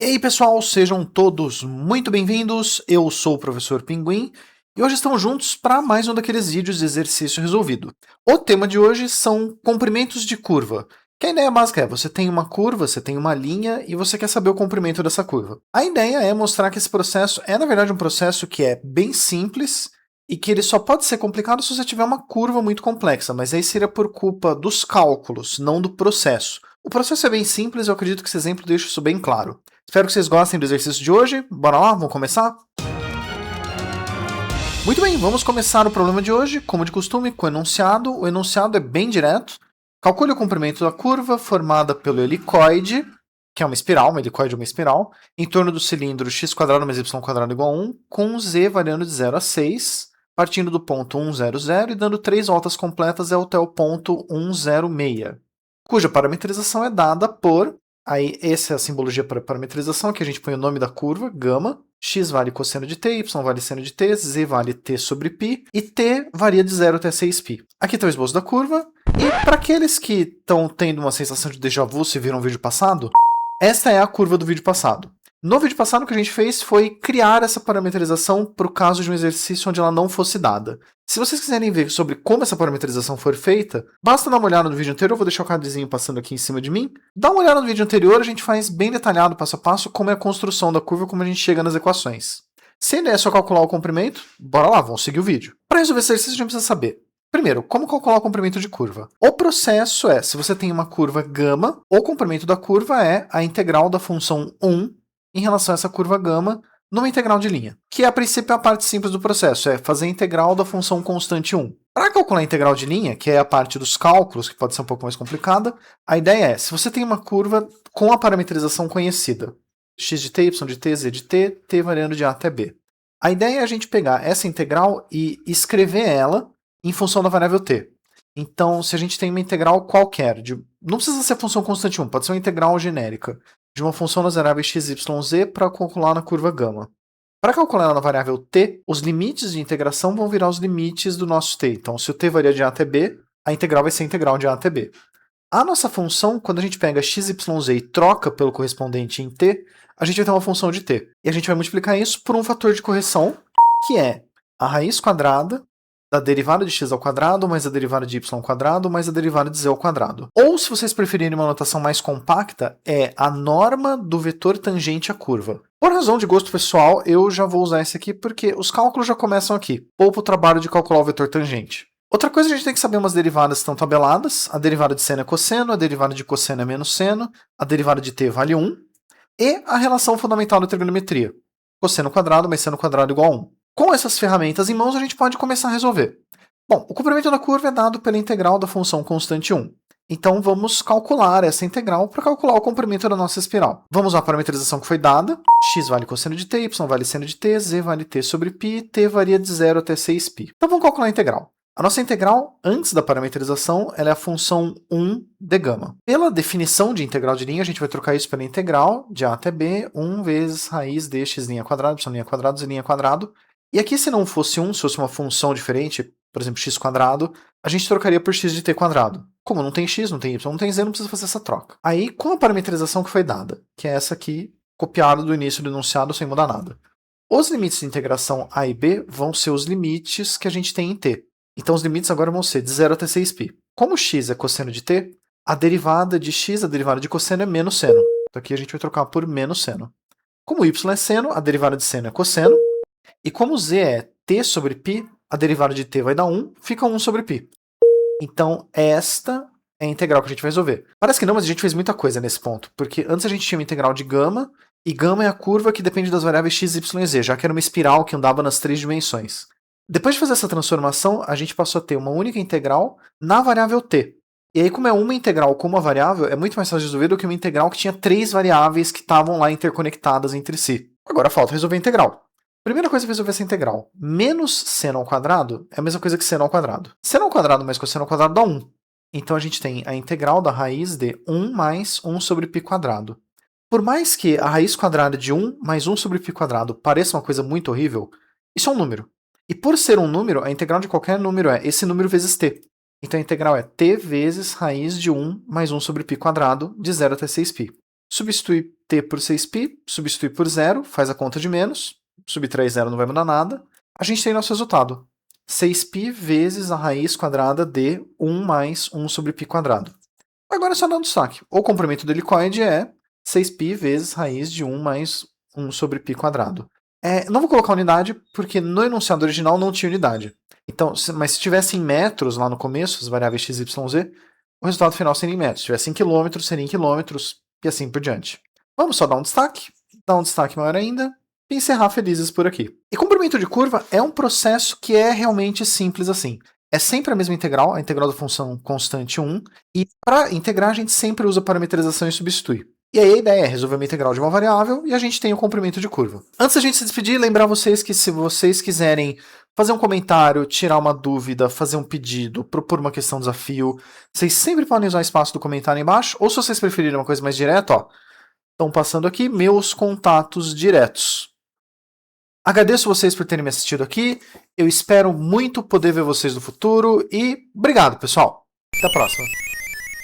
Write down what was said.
E aí pessoal, sejam todos muito bem-vindos, eu sou o Professor Pinguim e hoje estamos juntos para mais um daqueles vídeos de exercício resolvido. O tema de hoje são comprimentos de curva, que a ideia básica é, você tem uma curva, você tem uma linha e você quer saber o comprimento dessa curva. A ideia é mostrar que esse processo é na verdade um processo que é bem simples e que ele só pode ser complicado se você tiver uma curva muito complexa, mas aí seria por culpa dos cálculos, não do processo. O processo é bem simples, eu acredito que esse exemplo deixa isso bem claro. Espero que vocês gostem do exercício de hoje. Bora lá, vamos começar? Muito bem, vamos começar o problema de hoje, como de costume, com o enunciado. O enunciado é bem direto. Calcule o comprimento da curva formada pelo helicoide, que é uma espiral, uma helicoide é uma espiral, em torno do cilindro x² mais y² igual a 1, com z variando de 0 a 6, partindo do ponto 1, 0, 0 e dando 3 voltas completas até o ponto 1, 0, 6, cuja parametrização é dada por... Aí, essa é a simbologia para parametrização, que a gente põe o nome da curva, gama, x vale cosseno de t, y vale seno de t, z vale t sobre π, e t varia de 0 até 6π. Aqui está o esboço da curva, e para aqueles que estão tendo uma sensação de déjà vu se viram o vídeo passado, esta é a curva do vídeo passado. No vídeo passado, o que a gente fez foi criar essa parametrização para o caso de um exercício onde ela não fosse dada. Se vocês quiserem ver sobre como essa parametrização foi feita, basta dar uma olhada no vídeo anterior, eu vou deixar o cardzinho passando aqui em cima de mim. Dá uma olhada no vídeo anterior, a gente faz bem detalhado, passo a passo, como é a construção da curva, como a gente chega nas equações. Se a ideia é só calcular o comprimento, bora lá, vamos seguir o vídeo. Para resolver esse exercício, a gente precisa saber. Primeiro, como calcular o comprimento de curva? O processo é, se você tem uma curva gama, o comprimento da curva é a integral da função 1 em relação a essa curva gama numa integral de linha, que a princípio é a parte simples do processo, é fazer a integral da função constante 1. Para calcular a integral de linha, que é a parte dos cálculos, que pode ser um pouco mais complicada, a ideia é, se você tem uma curva com a parametrização conhecida, x de t, y de t, z de t, t variando de a até b. A ideia é a gente pegar essa integral e escrever ela em função da variável t. Então, se a gente tem uma integral qualquer, não precisa ser a função constante 1, pode ser uma integral genérica, de uma função das variáveis x, y, z para calcular na curva gama. Para calcular na variável t, os limites de integração vão virar os limites do nosso t. Então, se o t varia de a até b, a integral vai ser a integral de a até b. A nossa função, quando a gente pega x, y, z e troca pelo correspondente em t, a gente vai ter uma função de t. E a gente vai multiplicar isso por um fator de correção, que é a raiz quadrada da derivada de x ao quadrado, mais a derivada de y ao quadrado, mais a derivada de z ao quadrado. Ou, se vocês preferirem uma notação mais compacta, é a norma do vetor tangente à curva. Por razão de gosto pessoal, eu já vou usar esse aqui porque os cálculos já começam aqui. Poupa o trabalho de calcular o vetor tangente. Outra coisa, a gente tem que saber umas derivadas que estão tabeladas. A derivada de seno é cosseno, a derivada de cosseno é menos seno, a derivada de t vale 1, e a relação fundamental da trigonometria. Cosseno quadrado mais seno quadrado igual a 1. Com essas ferramentas em mãos, a gente pode começar a resolver. Bom, o comprimento da curva é dado pela integral da função constante 1. Então, vamos calcular essa integral para calcular o comprimento da nossa espiral. Vamos à parametrização que foi dada. X vale cosseno de t, y vale seno de t, z vale t sobre π, t varia de 0 até 6π. Então, vamos calcular a integral. A nossa integral, antes da parametrização, ela é a função 1 de gama. Pela definição de integral de linha, a gente vai trocar isso pela integral de a até b, 1 vezes raiz de x' y' z'. E aqui, se não fosse 1, se fosse uma função diferente, por exemplo, x², a gente trocaria por x de t². Como não tem x, não tem y, não tem z, não precisa fazer essa troca. Aí, com a parametrização que foi dada, que é essa aqui, copiada do início do enunciado sem mudar nada. Os limites de integração a e b vão ser os limites que a gente tem em t. Então, os limites agora vão ser de 0 até 6π. Como x é cosseno de t, a derivada de x, a derivada de cosseno é menos seno. Então, aqui a gente vai trocar por menos seno. Como y é seno, a derivada de seno é cosseno. E como z é t sobre π, a derivada de t vai dar 1, fica 1 sobre π. Então, esta é a integral que a gente vai resolver. Parece que não, mas a gente fez muita coisa nesse ponto, porque antes a gente tinha uma integral de gama, e gama é a curva que depende das variáveis x, y e z, já que era uma espiral que andava nas 3 dimensões. Depois de fazer essa transformação, a gente passou a ter uma única integral na variável t. E aí, como é uma integral com uma variável, é muito mais fácil de resolver do que uma integral que tinha 3 variáveis que estavam lá interconectadas entre si. Agora falta resolver a integral. Primeira coisa é resolver essa integral. Menos seno ao quadrado é a mesma coisa que seno ao quadrado. Seno ao quadrado mais cosseno ao quadrado dá 1. Então a gente tem a integral da raiz de 1 mais 1 sobre π². Por mais que a raiz quadrada de 1 mais 1 sobre π² pareça uma coisa muito horrível, isso é um número. E por ser um número, a integral de qualquer número é esse número vezes t. Então a integral é t vezes raiz de 1 mais 1 sobre π² de 0 até 6π. Substituir t por 6π, substitui por 0, faz a conta de menos, subtrair 0 não vai mudar nada. A gente tem nosso resultado. 6π vezes a raiz quadrada de 1 mais 1 sobre π quadrado. Agora é só dar um destaque. O comprimento do helicoide é 6π vezes raiz de 1 mais 1 sobre π quadrado. Não vou colocar unidade, porque no enunciado original não tinha unidade. Então, mas se tivesse em metros lá no começo, as variáveis x, y, z, o resultado final seria em metros. Se tivesse em quilômetros, seria em quilômetros, e assim por diante. Vamos só dar um destaque maior ainda, e encerrar felizes por aqui. E comprimento de curva é um processo que é realmente simples assim. É sempre a mesma integral, a integral da função constante 1, e para integrar a gente sempre usa parametrização e substitui. E aí a ideia é resolver uma integral de uma variável e a gente tem o comprimento de curva. Antes da gente se despedir, lembrar vocês que se vocês quiserem fazer um comentário, tirar uma dúvida, fazer um pedido, propor uma questão, desafio, vocês sempre podem usar o espaço do comentário embaixo, ou se vocês preferirem uma coisa mais direta, ó, estão passando aqui meus contatos diretos. Agradeço vocês por terem me assistido aqui, eu espero muito poder ver vocês no futuro e obrigado, pessoal. Até a próxima.